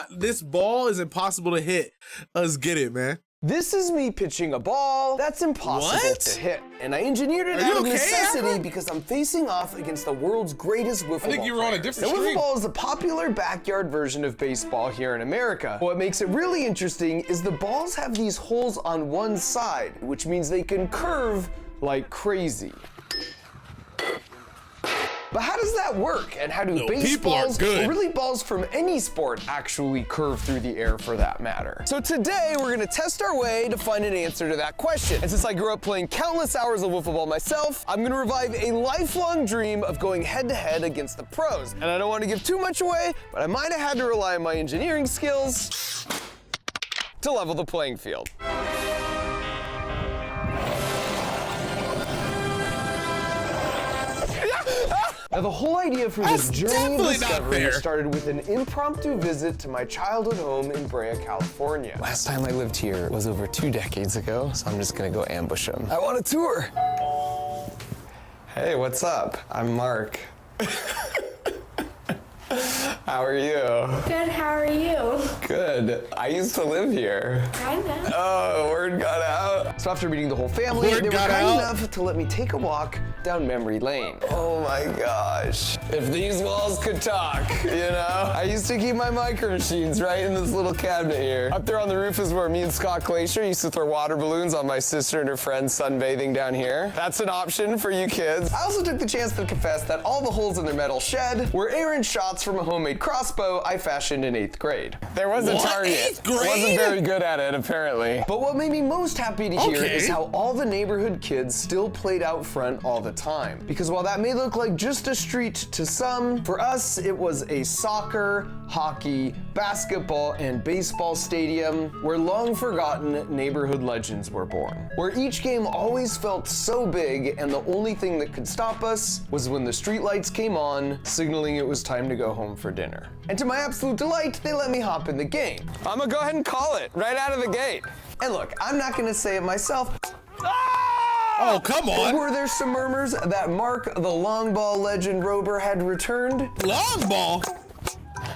this ball is impossible to hit. Let's get it, man. This is me pitching a ball that's impossible to hit. And I engineered it out of necessity because I'm facing off against the world's greatest wiffle ball. I think you were on a different Wiffle stream. ball is the popular backyard version of baseball here in America. What makes it really interesting is the balls have these holes on one side, which means they can curve like crazy. But how does that work? And how do baseballs, or really balls from any sport, actually curve through the air for that matter? So today we're gonna test our way to find an answer to that question. And since I grew up playing countless hours of wiffle ball myself, I'm gonna revive a lifelong dream of going head to head against the pros. And I don't wanna give too much away, but I might have had to rely on my engineering skills to level the playing field. Now, the whole idea for this journey of discovery started with an impromptu visit to my childhood home in Brea, California. Last time I lived here was over 2 decades ago, so I'm just gonna go ambush him. I want a tour. Hey, what's up? I'm Mark. How are you? Good, how are you? Good. I used to live here. Kinda. Oh, word got out. So after meeting the whole family, they were kind enough to let me take a walk down memory lane. Oh my gosh. If these walls could talk, you know? I used to keep my micro machines right in this little cabinet here. Up there on the roof is where me and Scott Glacier used to throw water balloons on my sister and her friends sunbathing down here. That's an option for you kids. I also took the chance to confess that all the holes in their metal shed were errant shots from a homemade crossbow I fashioned in 8th grade. There was a target. 8th grade? Wasn't very good at it, apparently. But what made me most happy to hear is how all the neighborhood kids still played out front all the time. Because while that may look like just a street to some, for us, it was a soccer, hockey, basketball, and baseball stadium where long-forgotten neighborhood legends were born. Where each game always felt so big, and the only thing that could stop us was when the streetlights came on, signaling it was time to go home for dinner. And to my absolute delight, they let me hop in the game. I'm gonna go ahead and call it right out of the gate. And look, I'm not gonna say it myself. Oh, come on. But were there some murmurs that Mark, the long ball legend Rober, had returned? Long ball?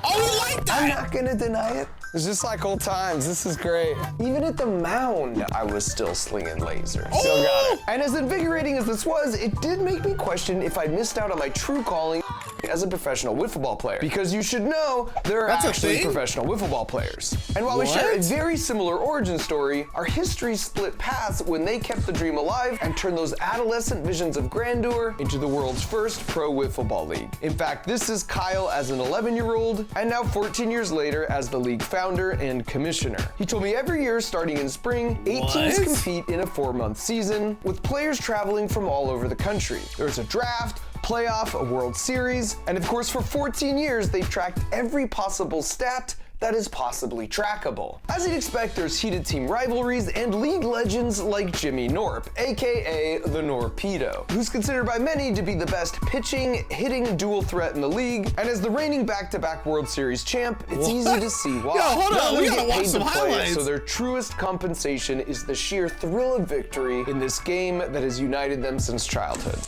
Oh, you like that? I'm not gonna deny it. It's just like old times. This is great. Even at the mound, I was still slinging lasers. Still got it. And as invigorating as this was, it did make me question if I'd missed out on my true calling as a professional wiffle ball player. Because you should know, there are actually professional wiffle ball players. And while we share a very similar origin story, our histories split paths when they kept the dream alive and turned those adolescent visions of grandeur into the world's first pro wiffle ball league. In fact, this is Kyle as an 11-year-old, and now 14 years later as the league founder and commissioner. He told me every year starting in spring, 8 teams compete in a 4-month season, with players traveling from all over the country. There's a draft, playoff, a World Series, and of course for 14 years they've tracked every possible stat that is possibly trackable. As you'd expect, there's heated team rivalries and league legends like Jimmy Norp, aka the Norpedo, who's considered by many to be the best pitching, hitting dual threat in the league, and as the reigning back-to-back World Series champ, it's easy to see why. Yo, hold on, we gotta watch some play, highlights. so their truest compensation is the sheer thrill of victory in this game that has united them since childhood.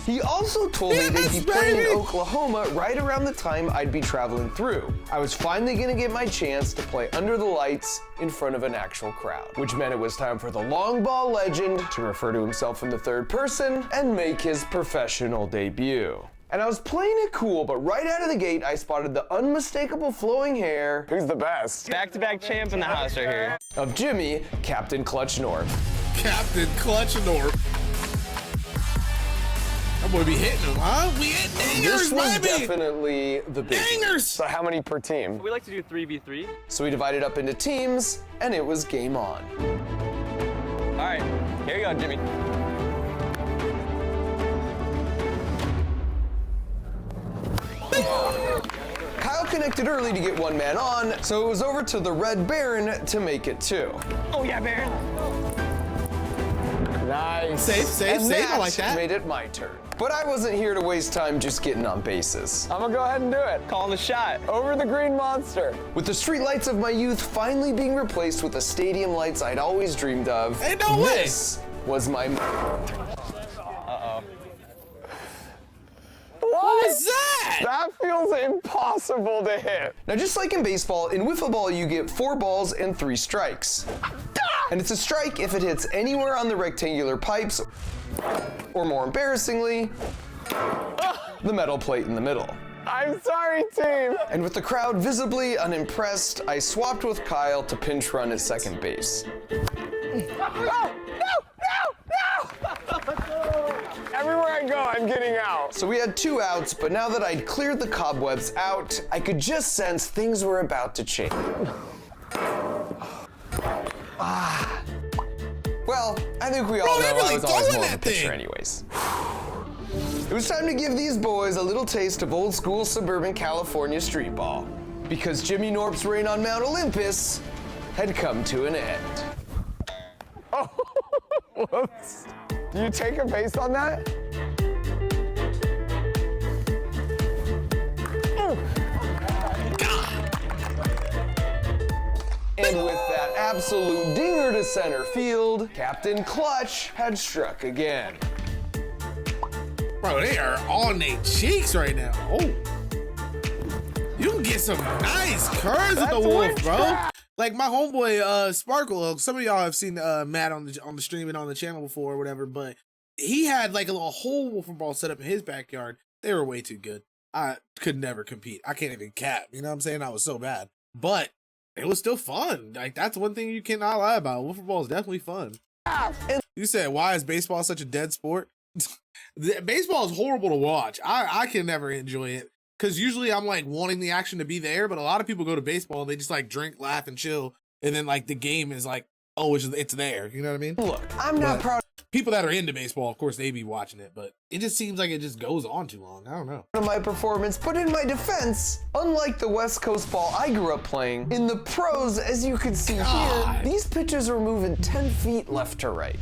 He also told me they'd be playing in Oklahoma right around the time I'd be traveling through. I was finally gonna get my chance to play under the lights in front of an actual crowd, which meant it was time for the long ball legend to refer to himself in the third person and make his professional debut. And I was playing it cool, but right out of the gate, I spotted the unmistakable flowing hair. Who's the best? Back-to-back champ in the house right here. Of Jimmy, Captain Clutch Norp. Captain Clutch Norp. That boy be hitting them, huh? We hit dingers, This was baby! definitely the big Dingers! So how many per team? We like to do 3v3. So we divided up into teams, and it was game on. All right, here you go, Jimmy. Kyle connected early to get one man on, so it was over to the Red Baron to make it 2. Oh yeah, Baron. Nice. Safe, I like that. Made it my turn. But I wasn't here to waste time just getting on bases. I'm gonna go ahead and do it. Calling the shot. Over the green monster. With the street lights of my youth finally being replaced with the stadium lights I'd always dreamed of, Ain't no way. This was my Uh-oh. What was that? That feels impossible to hit. Now, just like in baseball, in wiffle ball, you get 4 balls and 3 strikes. And it's a strike if it hits anywhere on the rectangular pipes, or more embarrassingly, the metal plate in the middle. I'm sorry, team. And with the crowd visibly unimpressed, I swapped with Kyle to pinch run at second base. No! Everywhere I go, I'm getting out. So we had 2 outs, but now that I'd cleared the cobwebs out, I could just sense things were about to change. Well, I think we all know I was always more of a pitcher anyways. It was time to give these boys a little taste of old school suburban California street ball, because Jimmy Norp's reign on Mount Olympus had come to an end. Oh, whoops. Do you take a base on that? And with that absolute dinger to center field, Captain Clutch had struck again. Bro, they are on their cheeks right now. Oh. You can get some nice curves with the Wolf, bro. Like my homeboy Sparkle, some of y'all have seen Matt on the stream and on the channel before or whatever, but he had like a little whole Wolf ball set up in his backyard. They were way too good. I could never compete. I can't even cap. You know what I'm saying? I was so bad. But it was still fun. Like that's one thing you cannot lie about. Wolf ball is definitely fun. You said, why is baseball such a dead sport? Baseball is horrible to watch. I can never enjoy it. Because usually I'm like wanting the action to be there, but a lot of people go to baseball and they just like drink, laugh, and chill. And then like the game is like, oh, it's there. You know what I mean? Look, I'm not proud people that are into baseball, of course, they be watching it, but it just seems like it just goes on too long. I don't know. of my performance, but in my defense, unlike the West Coast ball I grew up playing, in the pros, as you can see here, these pitches are moving 10 feet left to right.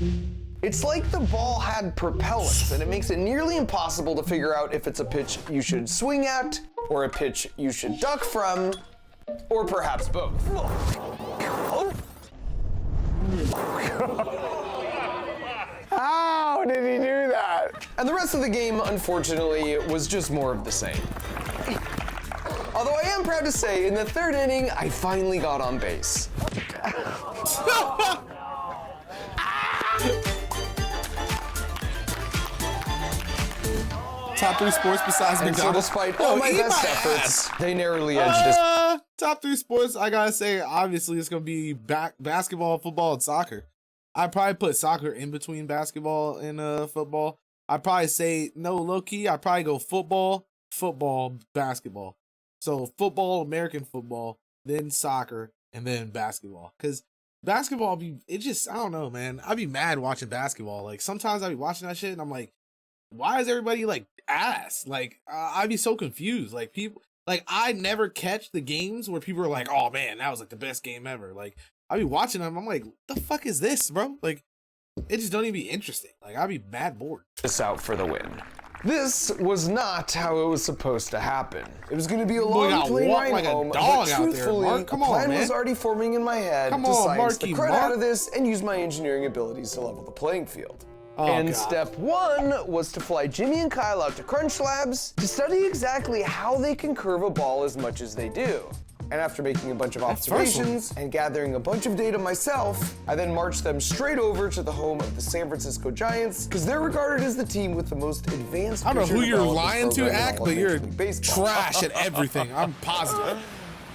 It's like the ball had propellants, and it makes it nearly impossible to figure out if it's a pitch you should swing at, or a pitch you should duck from, or perhaps both. How did he do that? And the rest of the game, unfortunately, was just more of the same. Although I am proud to say, in the 3rd inning, I finally got on base. Top 3 sports besides And so McDonald's. despite all my best efforts, they narrowly edged us. Top 3 sports, I gotta say, obviously it's gonna be basketball, football, and soccer. I'd probably put soccer in between basketball and football. I'd probably say, no, low-key, I'd probably go football, basketball. So football, American football, then soccer, and then basketball. Because basketball, I don't know, man. I'd be mad watching basketball. Like, sometimes I'd be watching that shit, and I'm like, why is everybody, like, ass? Like, I'd be so confused. Like, people, like, I never catch the games where people are like, oh, man, that was, like, the best game ever. Like, I'd be watching them, I'm like, the fuck is this, bro? Like, it just don't even be interesting. Like, I'd be mad bored. This out for the win. This was not how it was supposed to happen. It was going to be a long plane ride like home, a dog but out there, truthfully, Mark. Come a on, plan man. was already forming in my head Come to on, science the Marky crud Mark. out of this and use my engineering abilities to level the playing field. Oh, and God. step 1 was to fly Jimmy and Kyle out to Crunch Labs to study exactly how they can curve a ball as much as they do. And after making a bunch of observations and gathering a bunch of data myself, I then marched them straight over to the home of the San Francisco Giants, because they're regarded as the team with the most advanced I don't know who pitcher you're development lying to, program in Act, all but of you're Major League Baseball. trash at everything. I'm positive.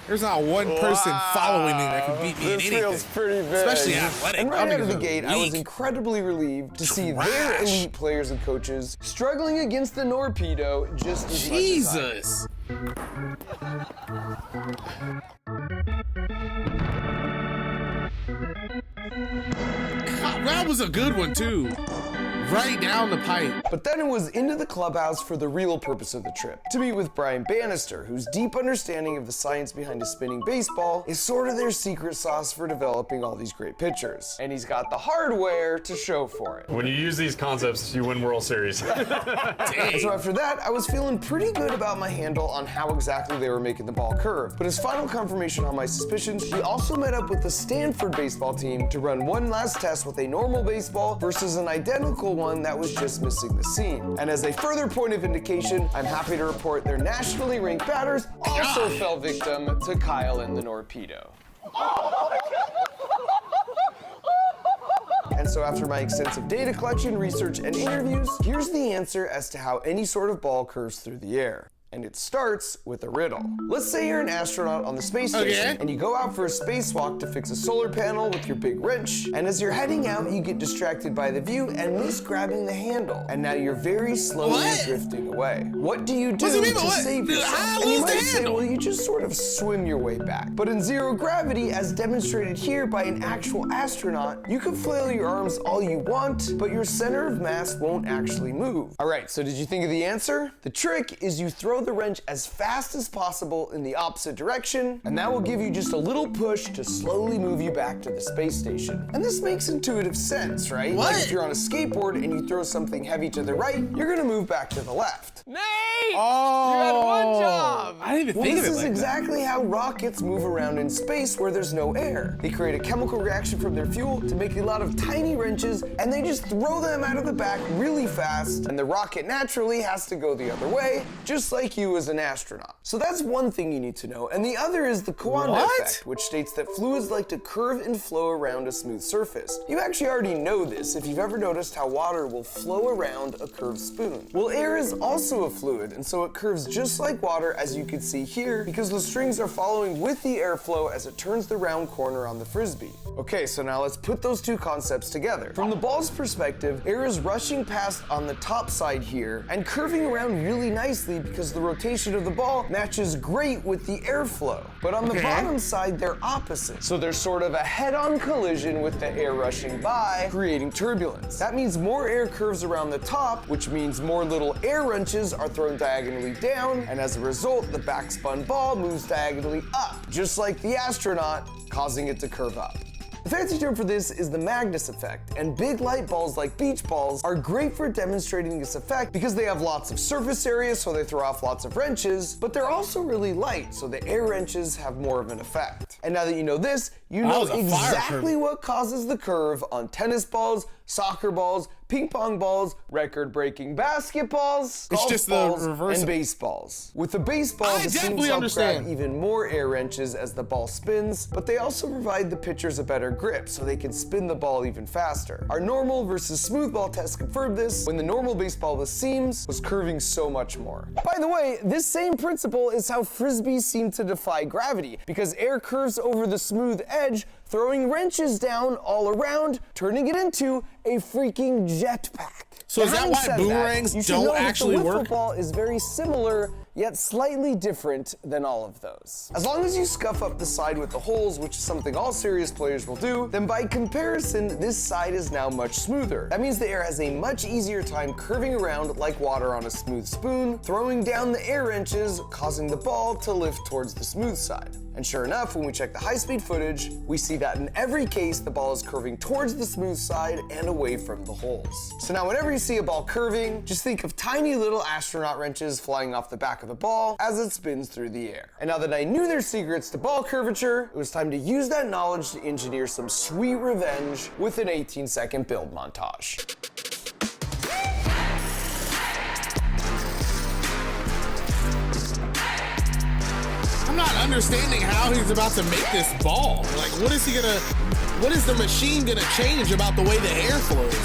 There's not one person following me that can beat me in This anything. feels pretty big. Especially athletic. And I right don't out of the think gate, it's I was weak. incredibly relieved to see their Trash. elite players and coaches struggling against the Norpedo just as much as I. Jesus. God, that was a good one too. Right down the pipe. But then it was into the clubhouse for the real purpose of the trip, to meet with Brian Bannister, whose deep understanding of the science behind a spinning baseball is sort of their secret sauce for developing all these great pitchers. And he's got the hardware to show for it. When you use these concepts, you win World Series. And so after that, I was feeling pretty good about my handle on how exactly they were making the ball curve. But as final confirmation on my suspicions, we also met up with the Stanford baseball team to run one last test with a normal baseball versus an identical one one that was just missing the scene. And as a further point of indication, I'm happy to report their nationally ranked batters also fell victim to Kyle and the Norpedo. And so after my extensive data collection, research, and interviews, here's the answer as to how any sort of ball curves through the air. And it starts with a riddle. Let's say you're an astronaut on the space station and you go out for a spacewalk to fix a solar panel with your big wrench, and as you're heading out, you get distracted by the view and miss grabbing the handle, and now you're very slowly drifting away. What do you do to save yourself? And you might say, well, you just sort of swim your way back. But in zero gravity, as demonstrated here by an actual astronaut, you can flail your arms all you want, but your center of mass won't actually move. All right, so did you think of the answer? The trick is you throw the wrench as fast as possible in the opposite direction, and that will give you just a little push to slowly move you back to the space station. And this makes intuitive sense, right? Like if you're on a skateboard and you throw something heavy to the right, you're gonna move back to the left. Nate! Oh, you had one job! I didn't even think of it This is like exactly how rockets move around in space where there's no air. They create a chemical reaction from their fuel to make a lot of tiny wrenches, and they just throw them out of the back really fast, and the rocket naturally has to go the other way, just like you as an astronaut. So that's one thing you need to know, and the other is the Coanda effect, which states that fluids like to curve and flow around a smooth surface. You actually already know this if you've ever noticed how water will flow around a curved spoon. Well, air is also a fluid, and so it curves just like water, as you can see here, because the strings are following with the airflow as it turns the round corner on the frisbee. Okay, so now let's put those two concepts together. From the ball's perspective, air is rushing past on the top side here and curving around really nicely because the rotation of the ball matches great with the airflow. But on the bottom side, they're opposite. So there's sort of a head-on collision with the air rushing by, creating turbulence. That means more air curves around the top, which means more little air wrenches are thrown diagonally down, and as a result, the backspun ball moves diagonally up, just like the astronaut, causing it to curve up. The fancy term for this is the Magnus effect, and big light balls like beach balls are great for demonstrating this effect because they have lots of surface area, so they throw off lots of wrenches, but they're also really light, so the air wrenches have more of an effect. And now that you know this, you know exactly what causes the curve on tennis balls, soccer balls, ping pong balls, record-breaking basketballs, golf balls, and baseballs. With the baseball, the seams help grab even more air wrenches as the ball spins, but they also provide the pitchers a better grip so they can spin the ball even faster. Our normal versus smooth ball test confirmed this when the normal baseball with seams was curving so much more. By the way, this same principle is how frisbees seem to defy gravity, because air curves over the smooth edge, throwing wrenches down all around, turning it into a freaking jetpack. So is that why boomerangs don't actually work? The wiffle ball is very similar, yet slightly different than all of those. As long as you scuff up the side with the holes, which is something all serious players will do, then by comparison, this side is now much smoother. That means the air has a much easier time curving around like water on a smooth spoon, throwing down the air wrenches, causing the ball to lift towards the smooth side. And sure enough, when we check the high-speed footage, we see that in every case, the ball is curving towards the smooth side and away from the holes. So now whenever you see a ball curving, just think of tiny little astronaut wrenches flying off the back of the ball as it spins through the air. And now that I knew their secrets to ball curvature, it was time to use that knowledge to engineer some sweet revenge with an 18-second build montage. I'm not understanding how he's about to make this ball. Like, what is the machine gonna change about the way the air flows?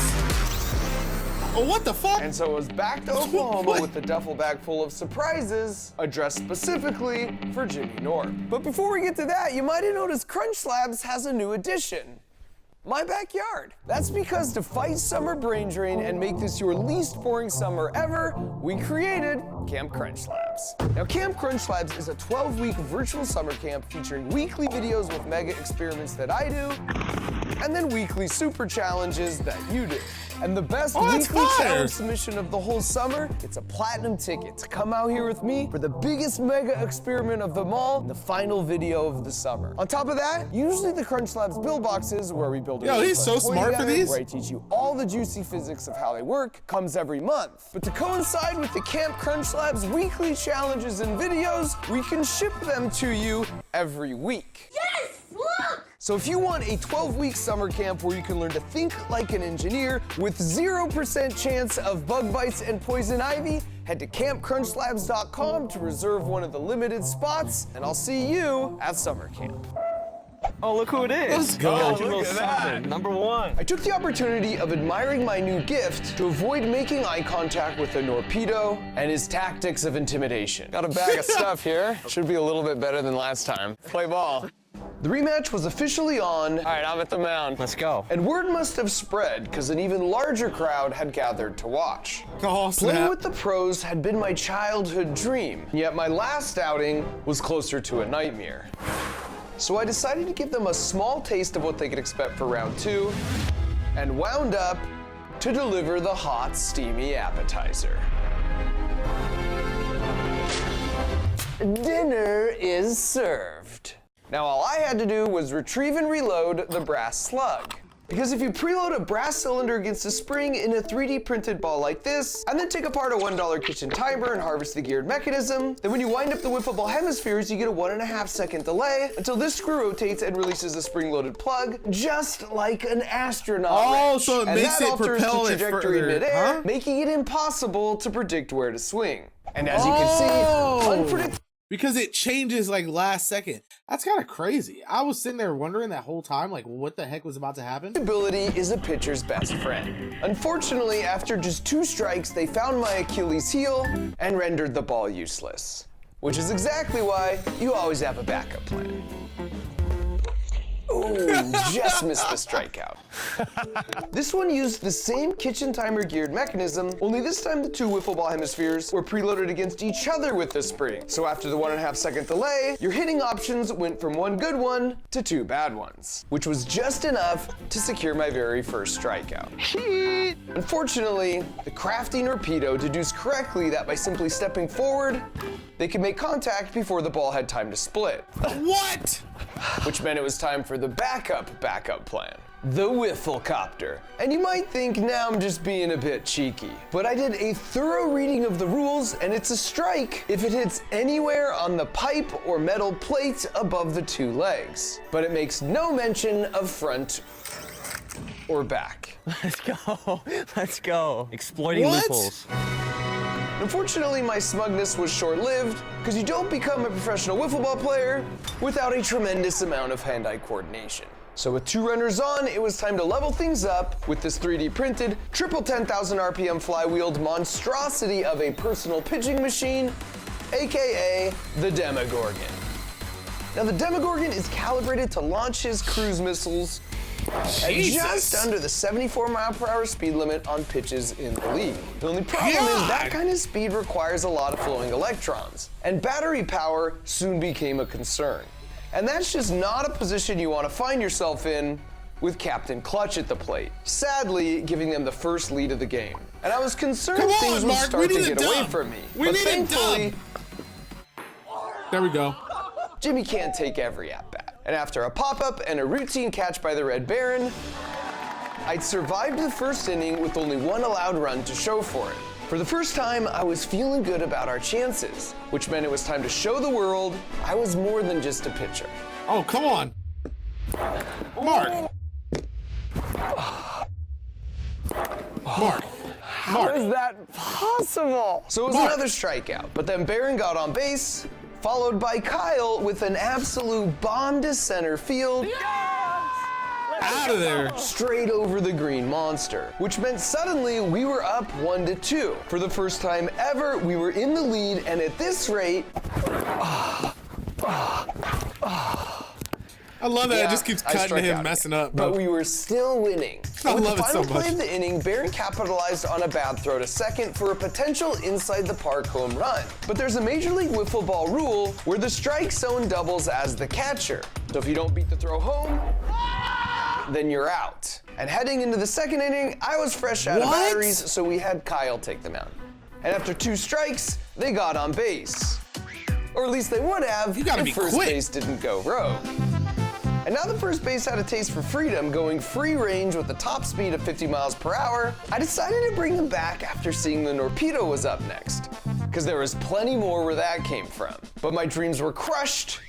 Oh, what the fuck? And so it was back to Oklahoma with the duffel bag full of surprises, addressed specifically for Jimmy Norp. But before we get to that, you might have noticed Crunch Slabs has a new addition. My backyard. That's because to fight summer brain drain and make this your least boring summer ever, we created Camp Crunch Labs. Now, Camp Crunch Labs is a 12-week virtual summer camp featuring weekly videos with mega experiments that I do, and then weekly super challenges that you do. And the best weekly challenge submission of the whole summer, it's a platinum ticket to come out here with me for the biggest mega experiment of them all, the final video of the summer. On top of that, usually the Crunch Labs build boxes where we build he's so smart for these. Where I teach you all the juicy physics of how they work, comes every month. But to coincide with the Camp Crunch Labs weekly challenges and videos, we can ship them to you every week. Yes! Look! So if you want a 12-week summer camp where you can learn to think like an engineer with 0% chance of bug bites and poison ivy, head to campcrunchlabs.com to reserve one of the limited spots, and I'll see you at summer camp. Oh, look who it is. Let's go. Oh, Look little at that. something. Number one. I took the opportunity of admiring my new gift to avoid making eye contact with the Norpedo and his tactics of intimidation. Got a bag of stuff here. Should be a little bit better than last time. Play ball. The rematch was officially on. All right, I'm at the mound. Let's go. And word must have spread because an even larger crowd had gathered to watch. Oh, Playing snap. with the pros had been my childhood dream, yet my last outing was closer to a nightmare. So I decided to give them a small taste of what they could expect for round 2, and wound up to deliver the hot, steamy appetizer. Dinner is served. Now all I had to do was retrieve and reload the brass slug. Because if you preload a brass cylinder against a spring in a 3D printed ball like this, and then take apart a $1 kitchen timer and harvest the geared mechanism, then when you wind up the wiffle ball hemispheres, you get a 1.5 second delay until this screw rotates and releases a spring-loaded plug, just like an astronaut Oh, wrench. so it And makes that it alters propel the it trajectory further, midair, huh? making it impossible to predict where to swing. And as you can see, unpredictable. Because it changes like last second. That's kind of crazy. I was sitting there wondering that whole time, like, what the heck was about to happen? Ability is a pitcher's best friend. Unfortunately, after just 2 strikes, they found my Achilles heel and rendered the ball useless. Which is exactly why you always have a backup plan. Ooh, just missed the strikeout. This one used the same kitchen timer geared mechanism, only this time the 2 wiffle ball hemispheres were preloaded against each other with the spring. So after the 1.5 second delay, your hitting options went from 1 good one to 2 bad ones, which was just enough to secure my very first strikeout. Unfortunately, the crafty Norpedo deduced correctly that by simply stepping forward, they could make contact before the ball had time to split. What? Which meant it was time for the backup plan. The Wiffle Copter. And you might think now I'm just being a bit cheeky, but I did a thorough reading of the rules and it's a strike if it hits anywhere on the pipe or metal plate above the 2 legs. But it makes no mention of front or back. Let's go. Let's go. Exploiting What? loopholes. Unfortunately, my smugness was short-lived, because you don't become a professional wiffle ball player without a tremendous amount of hand-eye coordination. So with 2 runners on, it was time to level things up with this 3D printed, triple 10,000 RPM flywheeled monstrosity of a personal pitching machine, aka the Demogorgon. Now the Demogorgon is calibrated to launch his cruise missiles at just under the 74-mile-per-hour speed limit on pitches in the league. The only problem is that kind of speed requires a lot of flowing electrons, and battery power soon became a concern. And that's just not a position you want to find yourself in with Captain Clutch at the plate, sadly giving them the first lead of the game. And I was concerned Come on, things would Mark, start we to need a get away dub. from me. We But need a thankfully, There we go. Jimmy can't take every at-bat. And after a pop-up and a routine catch by the Red Baron, I'd survived the first inning with only 1 allowed run to show for it. For the first time, I was feeling good about our chances, which meant it was time to show the world I was more than just a pitcher. Oh, come on. Mark. Mark. How is that possible? So it was Mark. another strikeout, but then Baron got on base, followed by Kyle with an absolute bomb to center field. Out of there. Straight over the green monster, which meant suddenly we were up 1-2. For the first time ever, we were in the lead, and at this rate, I love that. It just keeps I cutting to struck him out messing again. up, bro. But we were still winning. I With love the it so final play much. of the inning, Baron capitalized on a bad throw to second for a potential inside the park home run. But there's a Major League Wiffle Ball rule where the strike zone doubles as the catcher. So if you don't beat the throw home, then you're out. And heading into the second inning, I was fresh out of What? batteries, so we had Kyle take them out. And after 2 strikes, they got on base. Or at least they would have You gotta if be first quick. base didn't go rogue. And now that first base had a taste for freedom, going free range with a top speed of 50 miles per hour, I decided to bring him back after seeing the Norpedo was up next. Because there was plenty more where that came from. But my dreams were crushed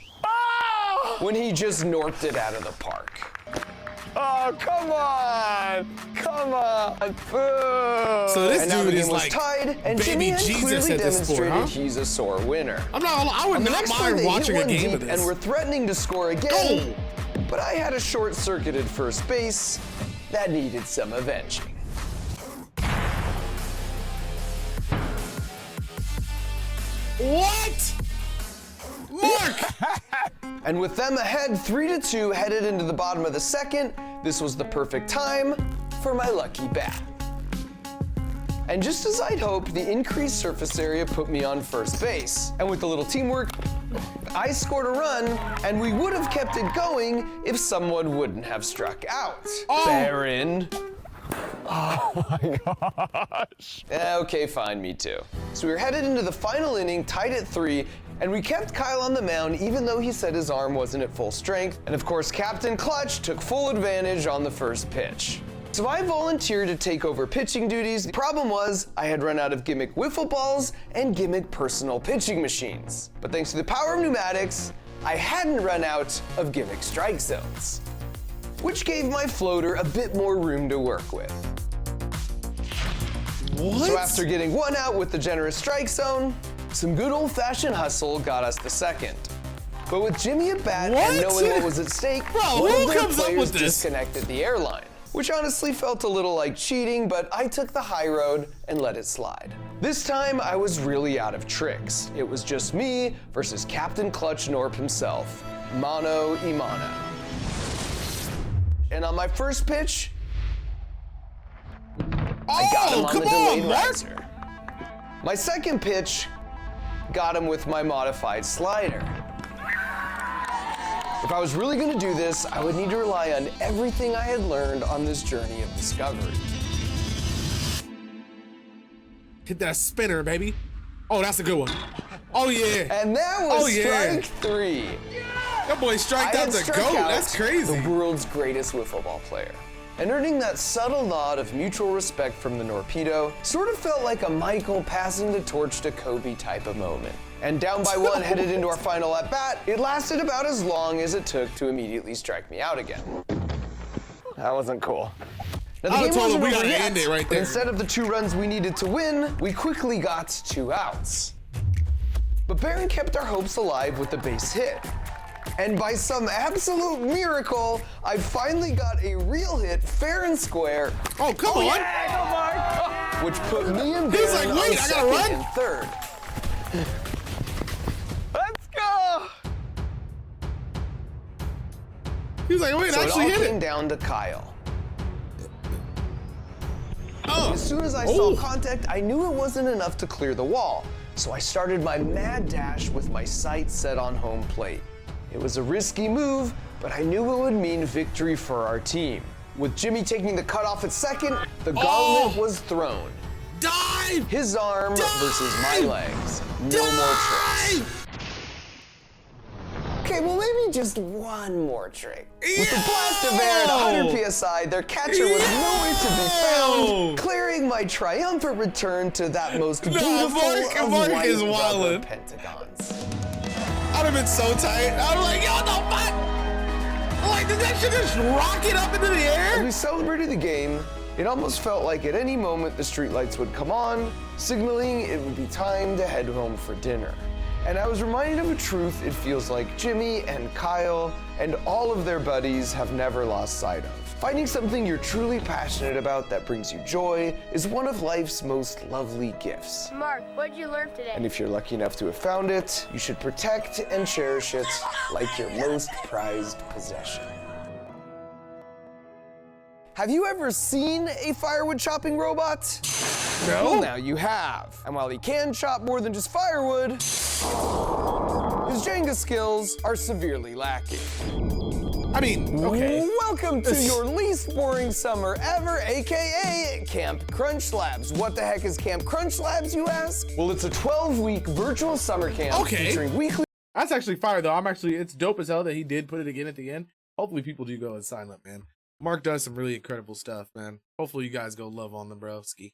when he just norped it out of the park. Oh, come on! Come on! Boo! So this and now dude the game is was like tied, and baby Jimmy had Jesus clearly at this sport, demonstrated huh? he's a sore winner. I'm not. I would On the not next play, mind they watching hit a one game of deep this. and were threatening to score again. But I had a short-circuited first base that needed some avenging. What? Mark! And with them ahead 3-2 headed into the bottom of the second, this was the perfect time for my lucky bat. And just as I'd hoped, the increased surface area put me on first base. And with a little teamwork, I scored a run, and we would have kept it going if someone wouldn't have struck out. Oh. Baron. Oh my gosh. Okay, fine, me too. So we were headed into the final inning, tied at 3, and we kept Kyle on the mound even though he said his arm wasn't at full strength. And of course, Captain Clutch took full advantage on the first pitch. So I volunteered to take over pitching duties. The problem was I had run out of gimmick wiffle balls and gimmick personal pitching machines. But thanks to the power of pneumatics, I hadn't run out of gimmick strike zones, which gave my floater a bit more room to work with. What? So after getting one out with the generous strike zone, some good old-fashioned hustle got us the second. But with Jimmy at bat What? and knowing what was at stake, Bro, one who of their comes up players with this? disconnected the airline, which honestly felt a little like cheating, but I took the high road and let it slide. This time, I was really out of tricks. It was just me versus Captain Clutch Norp himself, mano y mano. And on my first pitch, I got him on the delayed riser. My second pitch got him with my modified slider. If I was really going to do this, I would need to rely on everything I had learned on this journey of discovery. Hit that spinner, baby. Oh, that's a good one. Oh, yeah. And that was Oh, yeah. strike 3. That boy striked out the goat. That's crazy. The world's greatest wiffle ball player. And earning that subtle nod of mutual respect from the Norpedo sort of felt like a Michael passing the torch to Kobe type of moment. And down by 1 headed into our final at bat, it lasted about as long as it took to immediately strike me out again. That wasn't cool. Now, the I game told him wasn't we over gotta yet, end it right but there. instead of the 2 runs we needed to win, we quickly got 2 outs. But Baron kept our hopes alive with the base hit. And by some absolute miracle, I finally got a real hit fair and square. Oh, come on. Yeah, go Mark! Which put me and He's Baron like, wait, on I gotta second run? and third. Let's go! He was like, wait, So I it actually all hit came it. down to Kyle. Oh. As soon as I saw contact, I knew it wasn't enough to clear the wall. So I started my mad dash with my sights set on home plate. It was a risky move, but I knew it would mean victory for our team. With Jimmy taking the cutoff at second, the gauntlet was thrown. Dive! His arm versus my legs. No more tricks. Okay, well maybe just one more trick. With the blast of air at 100 PSI, their catcher was nowhere to be found, clearing my triumphant return to that most beautiful of Mark white is rubber wildin'. pentagons. I'd have been so tight. I was like, yo, what the fuck? I'm like, did that shit just rocket up into the As air? we celebrated the game, it almost felt like at any moment the streetlights would come on, signaling it would be time to head home for dinner. And I was reminded of a truth it feels like Jimmy and Kyle and all of their buddies have never lost sight of. Finding something you're truly passionate about that brings you joy is one of life's most lovely gifts. Mark, what'd you learn today? And if you're lucky enough to have found it, you should protect and cherish it like your most prized possession. Have you ever seen a firewood chopping robot? No. Well, now you have. And while he can chop more than just firewood, his Jenga skills are severely lacking. I mean, okay. Welcome to your least boring summer ever, AKA Camp Crunch Labs. What the heck is Camp Crunch Labs, you ask? Well, it's a 12-week virtual summer camp featuring weekly That's actually fire, though. It's dope as hell that he did put it again at the end. Hopefully people do go and sign up, man. Mark does some really incredible stuff, man. Hopefully you guys go love on them, bro. Ski.